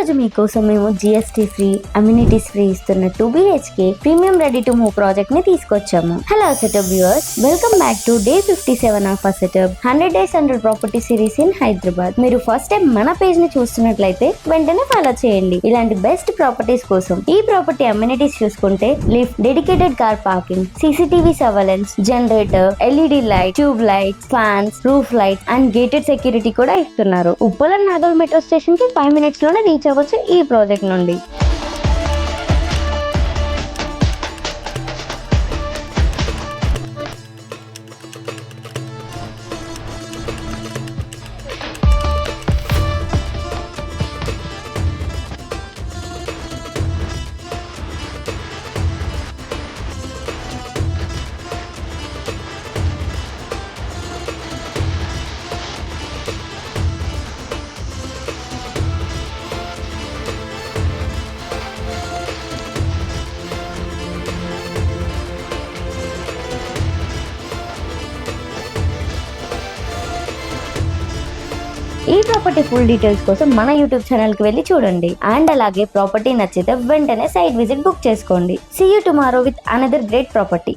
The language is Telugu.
రోజు మీకోసం మేము GST ఫ్రీ, అమ్యూనిటీస్ ఫ్రీ ఇస్తున్న 2 BHK premium ready to move project ని తీసుకొచ్చాము. Hello setup viewers, welcome back to day 57 of our setup 100 days 100 property series in Hyderabad. మీరు ఫస్ట్ టైం మన పేజ్ ని చూస్తున్నట్లయితే వెంటనే ఫాలో చేయండి ఇలాంటి బెస్ట్ ప్రాపర్టీస్ కోసం. ఈ ప్రాపర్టీ అమ్యూనిటీస్ చూసుకుంటే lift, dedicated car parking, CCTV surveillance, generator, LED light, tube lights, fans, roof light and gated security కూడా ఇస్తున్నారు. ఉప్పల నాగల్ మెట్రో స్టేషన్ కి 5 minutes లోనే రీచ్ అవ్వచ్చు ఈ ప్రాజెక్ట్ నుండి. ఈ ప్రాపర్టీ ఫుల్ డీటెయిల్స్ కోసం మన యూట్యూబ్ ఛానల్ కి వెళ్ళి చూడండి. అండ్ అలాగే ప్రాపర్టీ నచ్చితే వెంటనే సైట్ విజిట్ బుక్ చేసుకోండి. See you tomorrow with another great property.